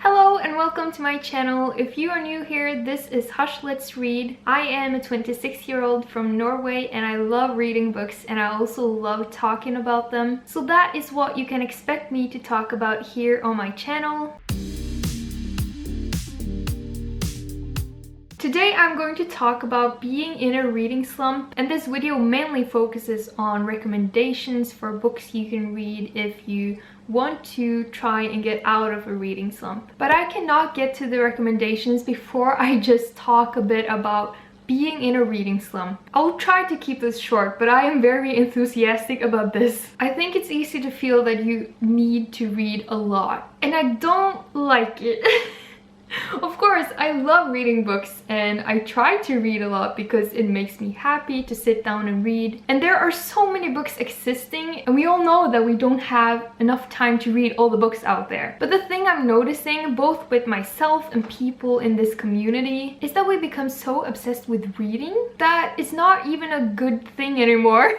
Hello and welcome to my channel. If you are new here, this is Hush Let's Read. I am a 26-year-old from Norway and I love reading books and I also love talking about them. So that is what you can expect me to talk about here on my channel. Today I'm going to talk about being in a reading slump, and this video mainly focuses on recommendations for books you can read if you want to try and get out of a reading slump. But I cannot get to the recommendations before I just talk a bit about being in a reading slump. I'll try to keep this short, but I am very enthusiastic about this. I think it's easy to feel that you need to read a lot, and I don't like it. Of course, I love reading books and I try to read a lot because it makes me happy to sit down and read. And there are so many books existing and we all know that we don't have enough time to read all the books out there. But the thing I'm noticing, both with myself and people in this community, is that we become so obsessed with reading that it's not even a good thing anymore.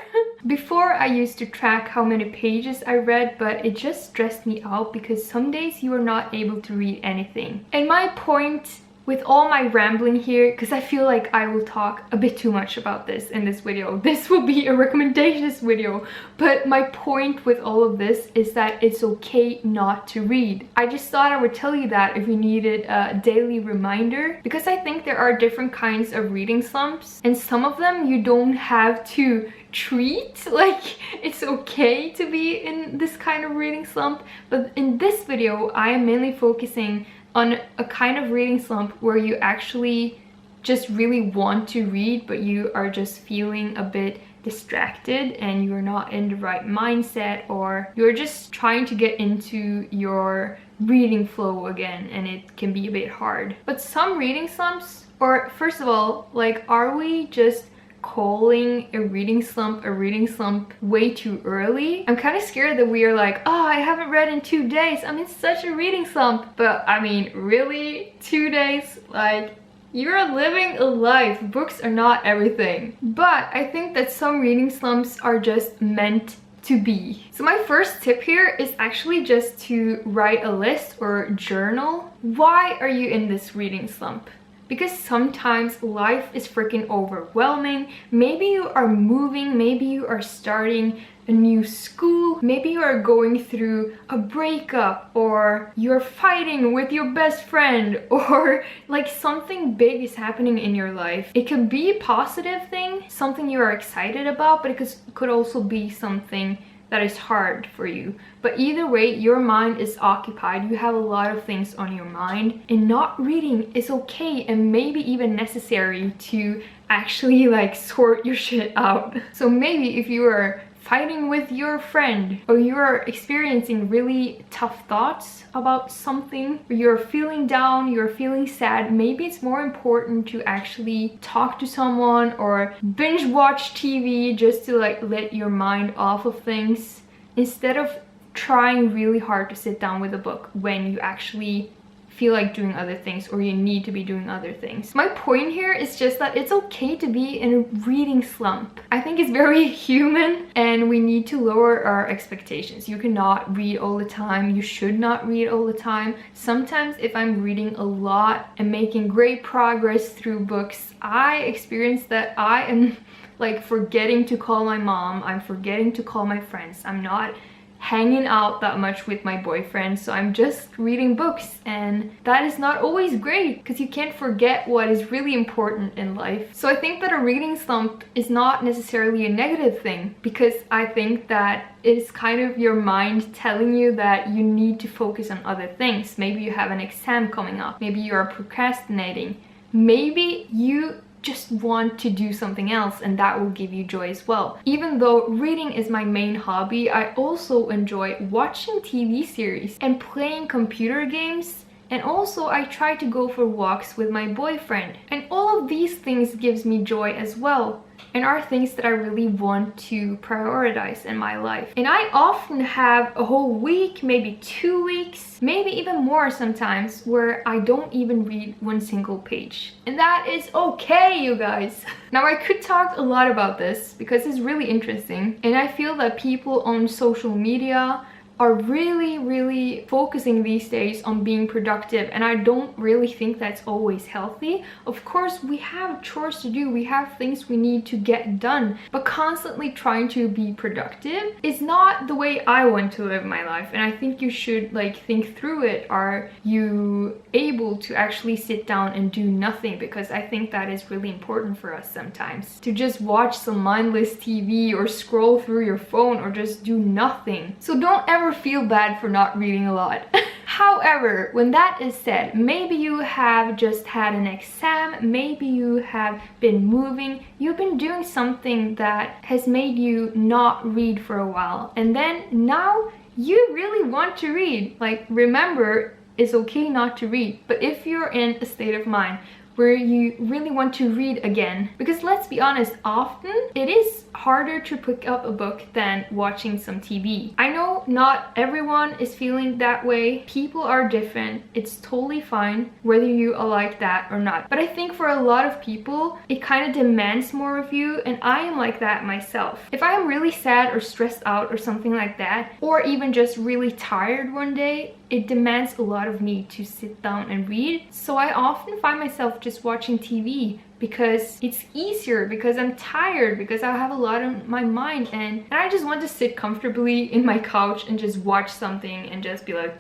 Before I used to track how many pages I read, but it just stressed me out because some days you are not able to read anything. And my point with all my rambling here, because I feel like I will talk a bit too much about this in this video. This will be a recommendations video, but my point with all of this is that it's okay not to read. I just thought I would tell you that if you needed a daily reminder, because I think there are different kinds of reading slumps, and some of them you don't have to treat. Like, it's okay to be in this kind of reading slump, but in this video I am mainly focusing on a kind of reading slump where you actually just really want to read, but you are just feeling a bit distracted and you're not in the right mindset, or you're just trying to get into your reading flow again and it can be a bit hard. But some reading slumps, or first of all, like, are we just calling a reading slump way too early? I'm kind of scared that we are like, oh, I haven't read in 2 days, I'm in such a reading slump. But I mean, really? 2 days? Like, you're living a life. Books are not everything. But I think that some reading slumps are just meant to be. So my first tip here is actually just to write a list or journal. Why are you in this reading slump? Because sometimes life is freaking overwhelming. Maybe you are moving, maybe you are starting a new school, maybe you are going through a breakup, or you're fighting with your best friend, or like something big is happening in your life. It could be a positive thing, something you are excited about, but it could also be something that is hard for you. But either way, your mind is occupied, you have a lot of things on your mind, and not reading is okay and maybe even necessary to actually like sort your shit out. So maybe if you are fighting with your friend, or you are experiencing really tough thoughts about something, or you're feeling down, you're feeling sad, maybe it's more important to actually talk to someone or binge watch TV just to like let your mind off of things, instead of trying really hard to sit down with a book when you actually feel like doing other things or you need to be doing other things. My point here is just that it's okay to be in a reading slump. I think it's very human and we need to lower our expectations. You cannot read all the time. You should not read all the time. Sometimes if I'm reading a lot and making great progress through books, I experience that I am like forgetting to call my mom. I'm forgetting to call my friends. I'm not hanging out that much with my boyfriend, so I'm just reading books, and that is not always great because you can't forget what is really important in life. So I think that a reading slump is not necessarily a negative thing, because I think that it's kind of your mind telling you that you need to focus on other things. Maybe you have an exam coming up, maybe you are procrastinating, maybe you just want to do something else, and that will give you joy as well. Even though reading is my main hobby, I also enjoy watching TV series and playing computer games, and also I try to go for walks with my boyfriend, and all of these things gives me joy as well, and are things that I really want to prioritize in my life. And I often have a whole week, maybe 2 weeks, maybe even more sometimes, where I don't even read one single page. And that is okay, you guys. Now, I could talk a lot about this because it's really interesting, and I feel that people on social media are really focusing these days on being productive, and I don't really think that's always healthy. Of course, we have chores to do, we have things we need to get done, but constantly trying to be productive is not the way I want to live my life. And I think you should like think through it. Are you able to actually sit down and do nothing? Because I think that is really important for us sometimes, to just watch some mindless TV or scroll through your phone or just do nothing. So don't ever feel bad for not reading a lot. However, when that is said, maybe you have just had an exam, maybe you have been moving, you've been doing something that has made you not read for a while, and then now you really want to read. Like, remember, it's okay not to read, but if you're in a state of mind where you really want to read again, because let's be honest, often it is harder to pick up a book than watching some TV. I know not everyone is feeling that way. People are different. It's totally fine whether you are like that or not. But I think for a lot of people, it kind of demands more of you, and I am like that myself. If I am really sad or stressed out or something like that, or even just really tired one day, it demands a lot of me to sit down and read. So I often find myself just watching TV because it's easier, because I'm tired, because I have a lot on my mind, and I just want to sit comfortably in my couch and just watch something and just be like,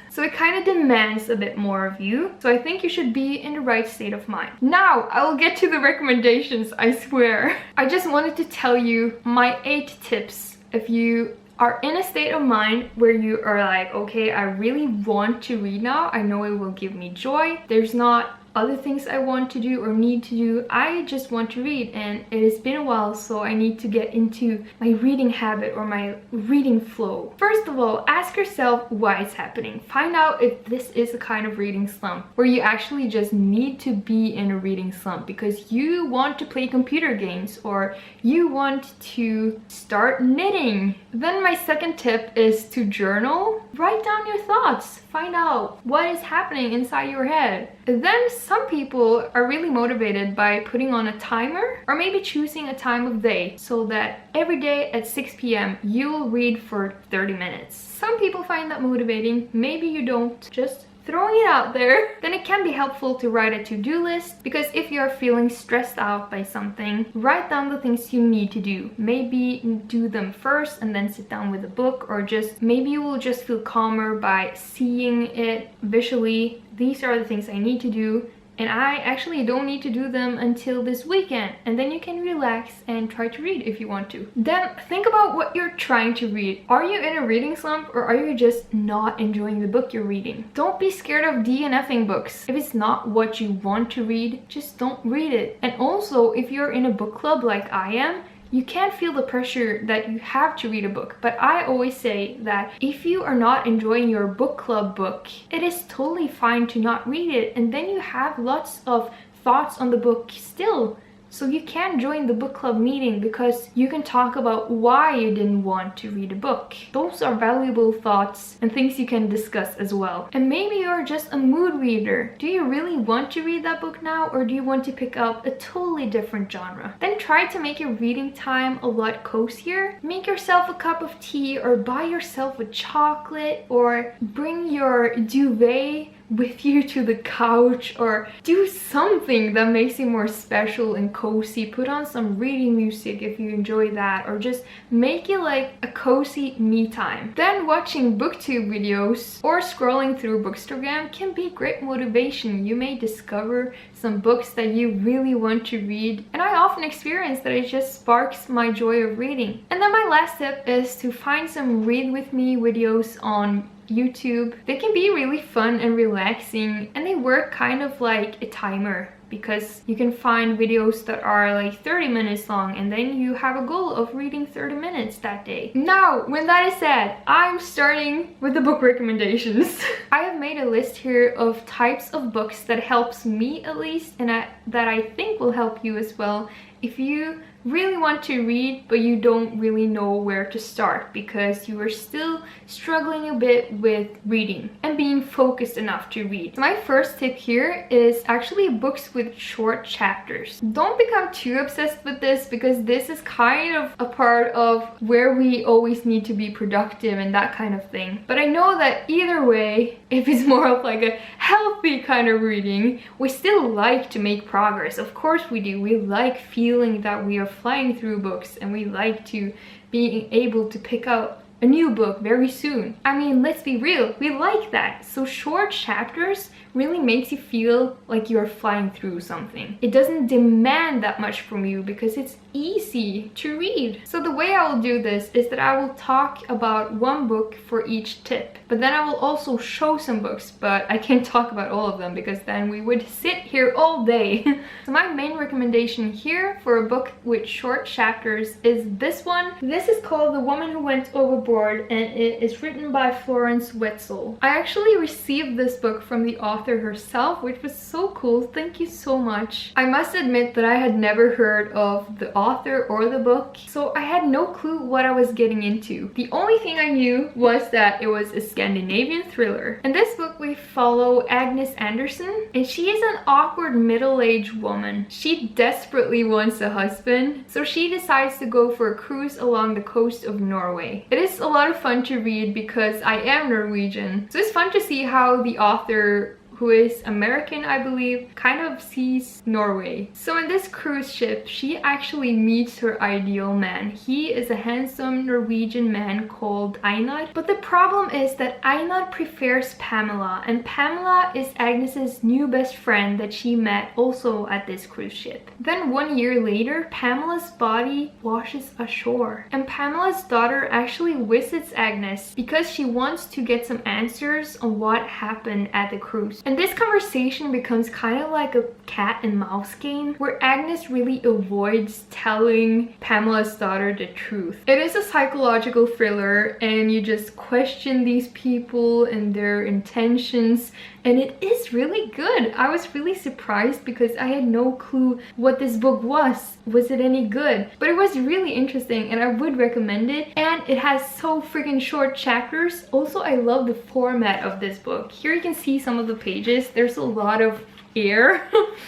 so it kind of demands a bit more of you. So I think you should be in the right state of mind. Now, I will get to the recommendations, I swear. I just wanted to tell you my 8 tips if you are in a state of mind where you are like, okay, I really want to read now. I know it will give me joy. There's not other things I want to do or need to do. I just want to read, and it has been a while, so I need to get into my reading habit or my reading flow. First of all, ask yourself why it's happening. Find out if this is a kind of reading slump where you actually just need to be in a reading slump because you want to play computer games or you want to start knitting. Then my second tip is to journal. Write down your thoughts. Find out what is happening inside your head. Then some people are really motivated by putting on a timer or maybe choosing a time of day so that every day at 6 p.m. you'll read for 30 minutes. Some people find that motivating, maybe you don't. Just throwing it out there. Then it can be helpful to write a to-do list, because if you're feeling stressed out by something, write down the things you need to do. Maybe do them first and then sit down with a book, or just maybe you will just feel calmer by seeing it visually. These are the things I need to do, and I actually don't need to do them until this weekend, and then you can relax and try to read if you want to. Then think about what you're trying to read. Are you in a reading slump, or are you just not enjoying the book you're reading? Don't be scared of DNFing books. If it's not what you want to read, just don't read it. And also, if you're in a book club like I am, you can't feel the pressure that you have to read a book. But I always say that if you are not enjoying your book club book, it is totally fine to not read it, and then you have lots of thoughts on the book still. So you can join the book club meeting because you can talk about why you didn't want to read a book. Those are valuable thoughts and things you can discuss as well. And maybe you're just a mood reader. Do you really want to read that book now, or do you want to pick up a totally different genre? Then try to make your reading time a lot cozier. Make yourself a cup of tea, or buy yourself a chocolate, or bring your duvet with you to the couch, or do something that makes it more special and cozy. Put on some reading music if you enjoy that, or just make it like a cozy me time. Then watching booktube videos or scrolling through Bookstagram can be great motivation. You may discover some books that you really want to read, and I often experience that it just sparks my joy of reading. And then my last tip is to find some read with me videos on YouTube. They can be really fun and relaxing, and they work kind of like a timer, because you can find videos that are like 30 minutes long, and then you have a goal of reading 30 minutes that day. Now, when that is said, I'm starting with the book recommendations. I have made a list here of types of books that helps me at least, and that I think will help you as well if you really want to read, but you don't really know where to start because you are still struggling a bit with reading and being focused enough to read. So my first tip here is actually books with short chapters. Don't become too obsessed with this because this is kind of a part of where we always need to be productive and that kind of thing. But I know that either way, if it's more of like a healthy kind of reading, we still like to make progress. Of course we do. We like feeling that we are flying through books and we like to be able to pick out a new book very soon. I mean, let's be real, we like that. So short chapters really makes you feel like you're flying through something. It doesn't demand that much from you because it's easy to read. So the way I will do this is that I will talk about one book for each tip, but then I will also show some books, but I can't talk about all of them because then we would sit here all day. So my main recommendation here for a book with short chapters is this one. This is called The Woman Who Went Overboard and it is written by Florence Wetzel. I actually received this book from the author herself, which was so cool. Thank you so much. I must admit that I had never heard of the author or the book, so I had no clue what I was getting into. The only thing I knew was that it was a Scandinavian thriller. In this book we follow Agnes Anderson, and she is an awkward middle-aged woman. She desperately wants a husband, so she decides to go for a cruise along the coast of Norway. It is a lot of fun to read because I am Norwegian, so it's fun to see how the author, who is American, I believe, kind of sees Norway. So in this cruise ship, she actually meets her ideal man. He is a handsome Norwegian man called Einar. But the problem is that Einar prefers Pamela, and Pamela is Agnes's new best friend that she met also at this cruise ship. Then 1 year later, Pamela's body washes ashore, and Pamela's daughter actually visits Agnes because she wants to get some answers on what happened at the cruise. And this conversation becomes kind of like a cat and mouse game where Agnes really avoids telling Pamela's daughter the truth. It is a psychological thriller and you just question these people and their intentions, and it is really good. I was really surprised because I had no clue what this book was. Was it any good? But it was really interesting and I would recommend it. And it has so freaking short chapters. Also, I love the format of this book. Here you can see some of the pages. There's a lot of air.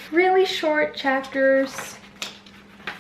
Really short chapters.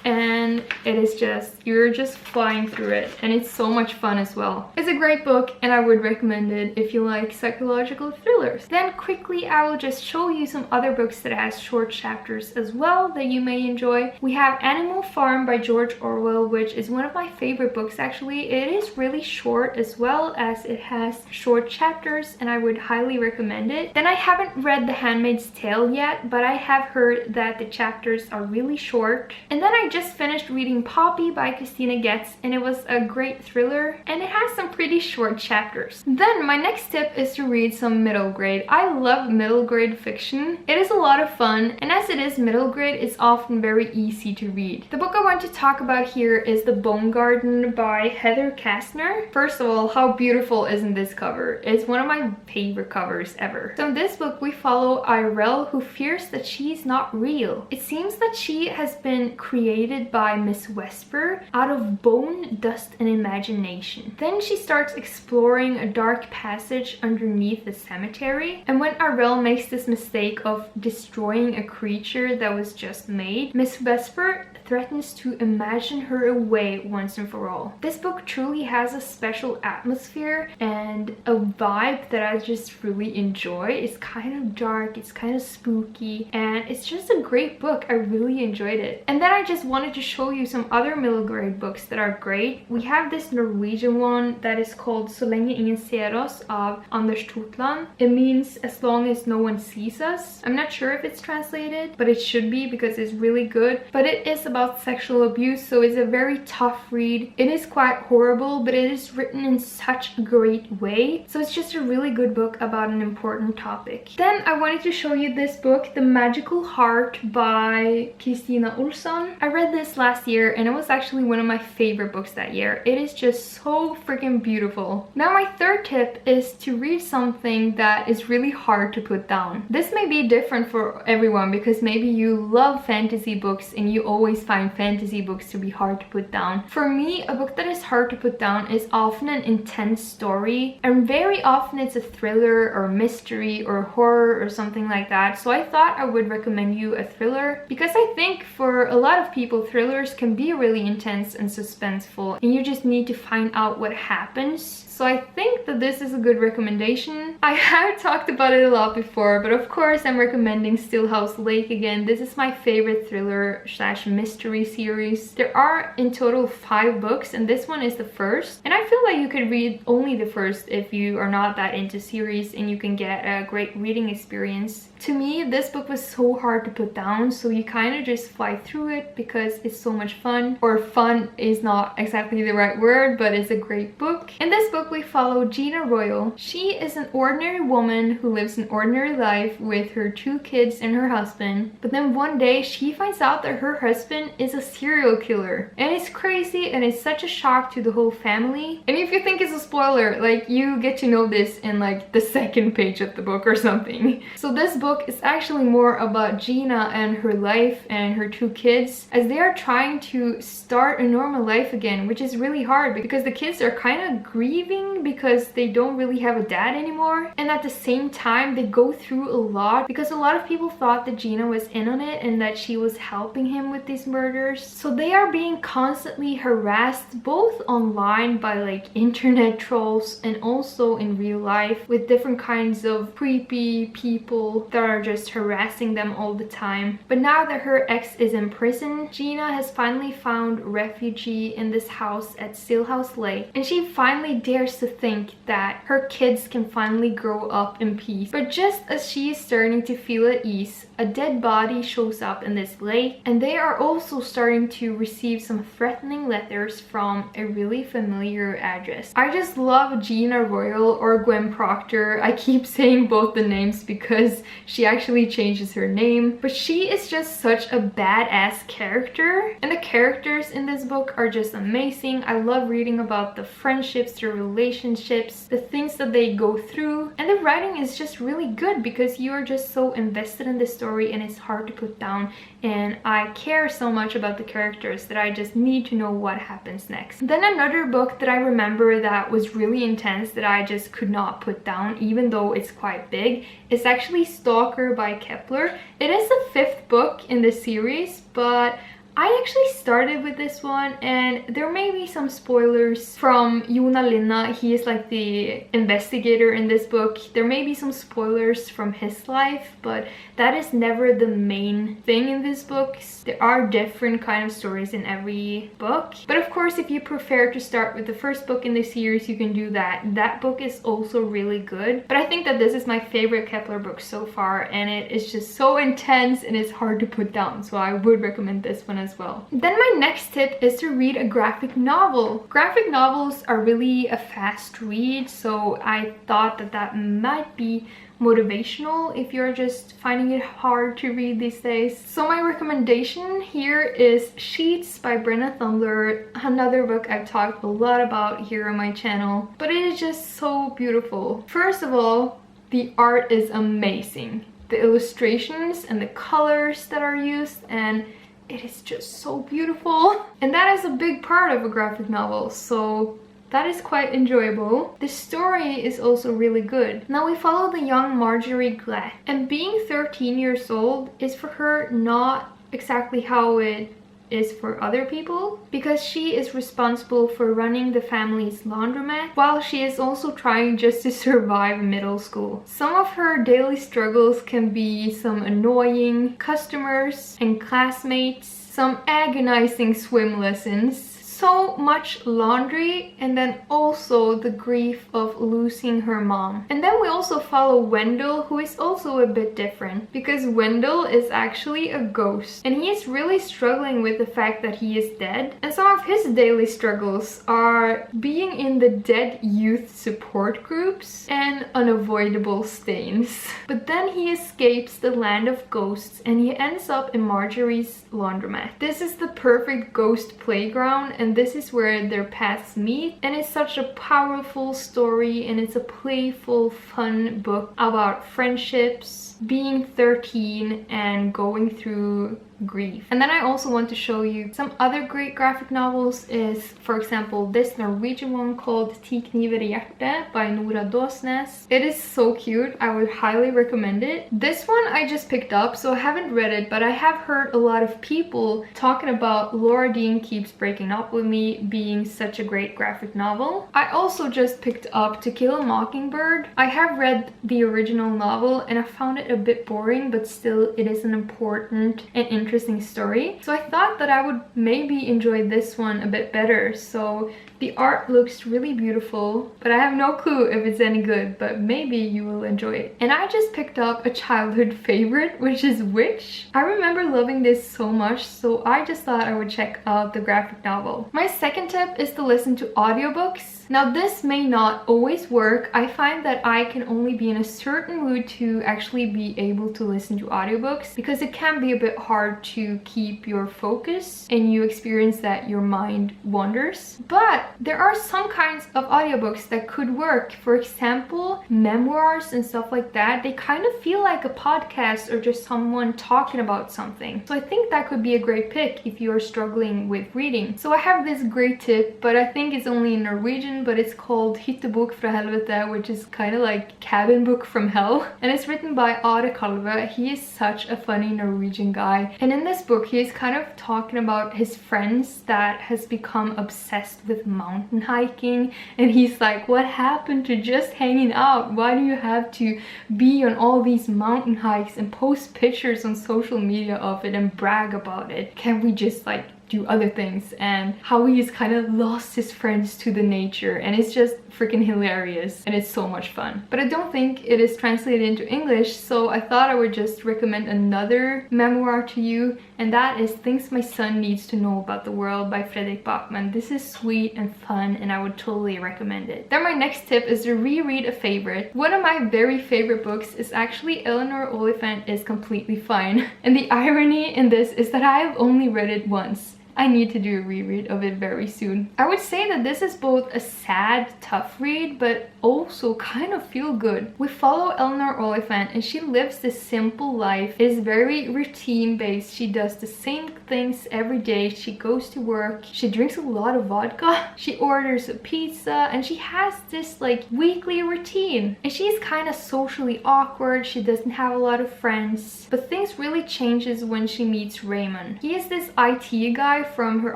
And it is just, you're just flying through it, and it's so much fun as well. It's a great book and I would recommend it if you like psychological thrillers. Then quickly I will just show you some other books that has short chapters as well that you may enjoy. We have Animal Farm by George Orwell, which is one of my favorite books actually. It is really short as well as it has short chapters, and I would highly recommend it. Then I haven't read The Handmaid's Tale yet, but I have heard that the chapters are really short. And then I just finished reading Poppy by Kristina Getz, and it was a great thriller and it has some pretty short chapters. Then my next tip is to read some middle grade. I love middle grade fiction. It is a lot of fun, and as it is middle grade, it's often very easy to read. The book I want to talk about here is The Bone Garden by Heather Kassner. First of all, how beautiful isn't this cover? It's one of my favorite covers ever. So in this book we follow Irel, who fears that she's not real. It seems that she has been created by Miss Vesper out of bone, dust, and imagination. Then she starts exploring a dark passage underneath the cemetery, and when Irel makes this mistake of destroying a creature that was just made, Miss Vesper threatens to imagine her away once and for all. This book truly has a special atmosphere and a vibe that I just really enjoy. It's kind of dark, it's kind of spooky, and it's just a great book. I really enjoyed it. And then I just wanted to show you some other middle grade books that are great. We have this Norwegian one that is called Så lenge ingen ser oss of Anders Totland. It means as long as no one sees us. I'm not sure if it's translated, but it should be because it's really good. But it is about sexual abuse, so it's a very tough read. It is quite horrible, but it is written in such a great way. So it's just a really good book about an important topic. Then I wanted to show you this book, The Magical Heart by Kristina Ohlsson. I read this last year and it was actually one of my favorite books that year. It is just so freaking beautiful. Now my third tip is to read something that is really hard to put down. This may be different for everyone because maybe you love fantasy books and you always find fantasy books to be hard to put down. For me, a book that is hard to put down is often an intense story, and very often it's a thriller or mystery or horror or something like that. So I thought I would recommend you a thriller, because I think for a lot of people thrillers can be really intense and suspenseful, and you just need to find out what happens. So I think that this is a good recommendation. I have talked about it a lot before, but of course I'm recommending Stillhouse Lake again. This is my favorite thriller / mystery series. There are in total 5 books, and this one is the first. And I feel like you could read only the first if you are not that into series, and you can get a great reading experience. To me, this book was so hard to put down, so you kind of just fly through it because it's so much fun. Or fun is not exactly the right word, but it's a great book. In this book, we follow Gina Royal. She is an ordinary woman who lives an ordinary life with her 2 kids and her husband. But then one day, she finds out that her husband is a serial killer. And it's crazy, and it's such a shock to the whole family. And if you think it's a spoiler, like, you get to know this in like the 2nd page of the book or something. So this book is actually more about Gina and her life and her 2 kids, as they are trying to start a normal life again, which is really hard because the kids are kind of grieving because they don't really have a dad anymore. And at the same time, they go through a lot because a lot of people thought that Gina was in on it and that she was helping him with these murders. So they are being constantly harassed, both online by like internet trolls and also in real life with different kinds of creepy people that are just harassing them all the time. But now that her ex is in prison, Gina has finally found refugee in this house at Stillhouse Lake, and she finally dares to think that her kids can finally grow up in peace. But just as she is starting to feel at ease, a dead body shows up in this lake, and they are also starting to receive some threatening letters from a really familiar address. I just love Gina Royal, or Gwen Proctor. I keep saying both the names because she actually changes her name, but she is just such a badass character, and the characters in this book are just amazing. I love reading about the friendships, the relationships, the things that they go through, and the writing is just really good because you are just so invested in the story, and it's hard to put down, and I care so much about the characters that I just need to know what happens next. Then another book that I remember that was really intense that I just could not put down, even though it's quite big, is actually Stalker by Kepler. It is the 5th book in the series, but I actually started with this one, and there may be some spoilers from Jona Linna. He is like the investigator in this book. There may be some spoilers from his life, but that is never the main thing in these books. There are different kind of stories in every book. But of course, if you prefer to start with the first book in the series, you can do that. That book is also really good. But I think that this is my favorite Kepler book so far, and it is just so intense and it's hard to put down. So I would recommend this one as well. Then my next tip is to read a graphic novel. Graphic novels are really a fast read, so I thought that that might be motivational if you're just finding it hard to read these days. So my recommendation here is Sheets by Brenna Thummler, another book I've talked a lot about here on my channel, but it is just so beautiful. First of all, the art is amazing. The illustrations and the colors that are used, and it is just so beautiful. And that is a big part of a graphic novel, so that is quite enjoyable. The story is also really good. Now we follow the young Marjorie Glatt, and being 13 years old is for her not exactly how it is for other people, because she is responsible for running the family's laundromat while she is also trying just to survive middle school. Some of her daily struggles can be some annoying customers and classmates, some agonizing swim lessons, so much laundry, and then also the grief of losing her mom. And then we also follow Wendell, who is also a bit different, because Wendell is actually a ghost, and he is really struggling with the fact that he is dead. And some of his daily struggles are being in the dead youth support groups and unavoidable stains. But then he escapes the land of ghosts and he ends up in Marjorie's laundromat. This is the perfect ghost playground, and this is where their paths meet, and it's such a powerful story, and it's a playful, fun book about friendships, being 13 and going through grief. And then I also want to show you some other great graphic novels is, for example, this Norwegian one called Kniver Hjertet by Nora Dåsnes. It is so cute. I would highly recommend it. This one I just picked up, so I haven't read it, but I have heard a lot of people talking about Laura Dean Keeps Breaking Up With Me being such a great graphic novel. I also just picked up To Kill a Mockingbird. I have read the original novel and I found it a bit boring, but still it is an important and interesting story. So I thought that I would maybe enjoy this one a bit better. So the art looks really beautiful, but I have no clue if it's any good, but maybe you will enjoy it. And I just picked up a childhood favorite, which is Witch. I remember loving this so much, so I just thought I would check out the graphic novel. My second tip is to listen to audiobooks. Now this may not always work. I find that I can only be in a certain mood to actually be able to listen to audiobooks, because it can be a bit hard to keep your focus and you experience that your mind wanders. But there are some kinds of audiobooks that could work. For example, memoirs and stuff like that. They kind of feel like a podcast or just someone talking about something. So I think that could be a great pick if you are struggling with reading. So I have this great tip, but I think it's only in Norwegian, but it's called Hyttebok fra Helvete, which is kind of like cabin book from hell. And it's written by Are Kalve. He is such a funny Norwegian guy. And in this book, he is kind of talking about his friends that has become obsessed with mountain hiking. And he's like, what happened to just hanging out? Why do you have to be on all these mountain hikes and post pictures on social media of it and brag about it? Can't we just like do other things? And how he's kind of lost his friends to the nature, and it's just freaking hilarious and it's so much fun. But I don't think it is translated into English, so I thought I would just recommend another memoir to you, and that is Things My Son Needs to Know About the World by Fredrik Backman. This is sweet and fun and I would totally recommend it. Then my next tip is to reread a favorite. One of my very favorite books is actually Eleanor Oliphant Is Completely Fine, and the irony in this is that I have only read it once. I need to do a reread of it very soon. I would say that this is both a sad, tough read, but also kind of feel good. We follow Eleanor Oliphant and she lives this simple life. It is very routine based. She does the same things every day. She goes to work, she drinks a lot of vodka, she orders a pizza, and she has this like weekly routine. And she's kind of socially awkward. She doesn't have a lot of friends, but things really changes when she meets Raymond. He is this IT guy from her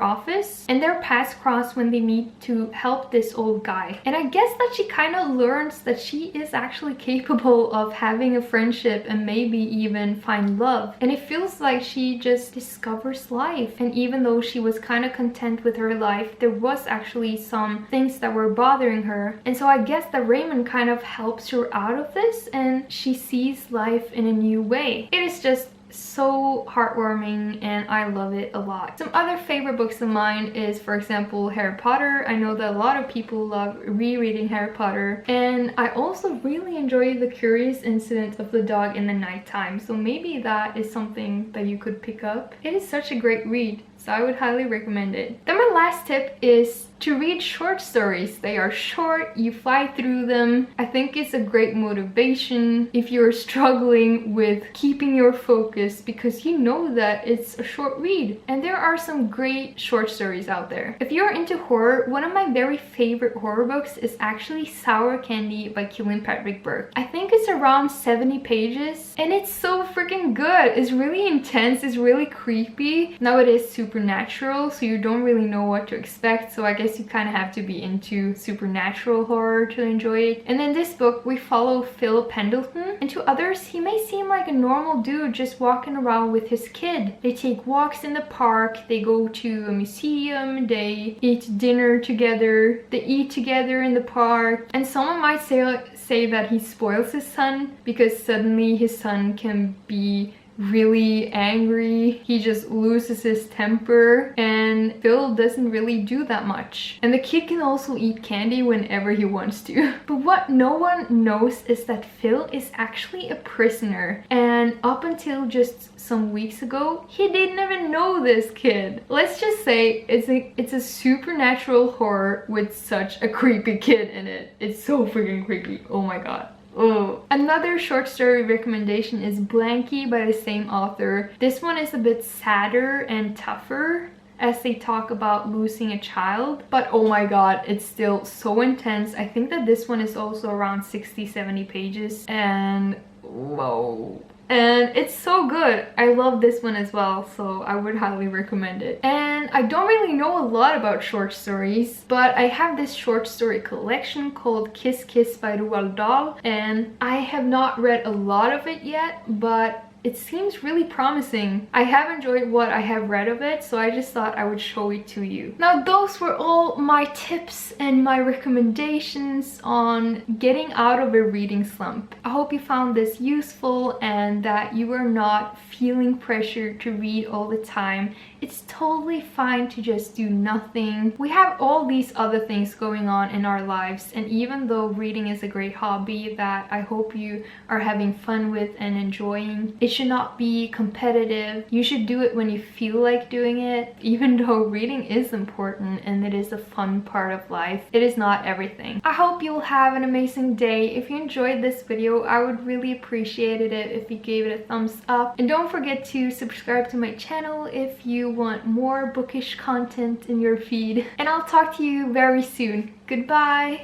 office, and their paths cross when they meet to help this old guy. And I guess that she kind of learns that she is actually capable of having a friendship and maybe even find love. And it feels like she just discovers life. And even though she was kind of content with her life, there was actually some things that were bothering her. And so I guess that Raymond kind of helps her out of this, and she sees life in a new way. It is just so heartwarming and I love it a lot. Some other favorite books of mine is, for example, Harry Potter. I know that a lot of people love rereading Harry Potter, and I also really enjoy The Curious Incident of the Dog in the Nighttime, so maybe that is something that you could pick up. It is such a great read, so I would highly recommend it. Then my last tip is to read short stories. They are short, you fly through them. I think it's a great motivation if you're struggling with keeping your focus, because you know that it's a short read. And there are some great short stories out there. If you're into horror, one of my very favorite horror books is actually Sour Candy by Killian Patrick Burke. I think it's around 70 pages and it's so freaking good. It's really intense, it's really creepy. Now it is supernatural, so you don't really know what to expect, so I guess you kind of have to be into supernatural horror to enjoy it. And in this book we follow Phil Pendleton, and to others he may seem like a normal dude just walking around with his kid. They take walks in the park, they go to a museum, they eat dinner together, they eat together in the park, and someone might say that he spoils his son because suddenly his son can be really angry. He just loses his temper, and Phil doesn't really do that much. And the kid can also eat candy whenever he wants to. But what no one knows is that Phil is actually a prisoner, and up until just some weeks ago he didn't even know this kid. Let's just say it's a supernatural horror with such a creepy kid in it. It's so freaking creepy. Oh my god. Oh. Another short story recommendation is Blanky by the same author. This one is a bit sadder and tougher as they talk about losing a child, but oh my god, it's still so intense. I think that this one is also around 60-70 pages, and whoa. And it's so good. I love this one as well, so I would highly recommend it. And I don't really know a lot about short stories, but I have this short story collection called Kiss Kiss by Roald Dahl, and I have not read a lot of it yet, but it seems really promising. I have enjoyed what I have read of it, so I just thought I would show it to you. Now, those were all my tips and my recommendations on getting out of a reading slump. I hope you found this useful and that you are not feeling pressure to read all the time. It's totally fine to just do nothing. We have all these other things going on in our lives, and even though reading is a great hobby that I hope you are having fun with and enjoying, it should not be competitive. You should do it when you feel like doing it. Even though reading is important and it is a fun part of life, it is not everything. I hope you'll have an amazing day. If you enjoyed this video, I would really appreciate it if you gave it a thumbs up. And don't forget to subscribe to my channel if you want more bookish content in your feed. And I'll talk to you very soon. Goodbye!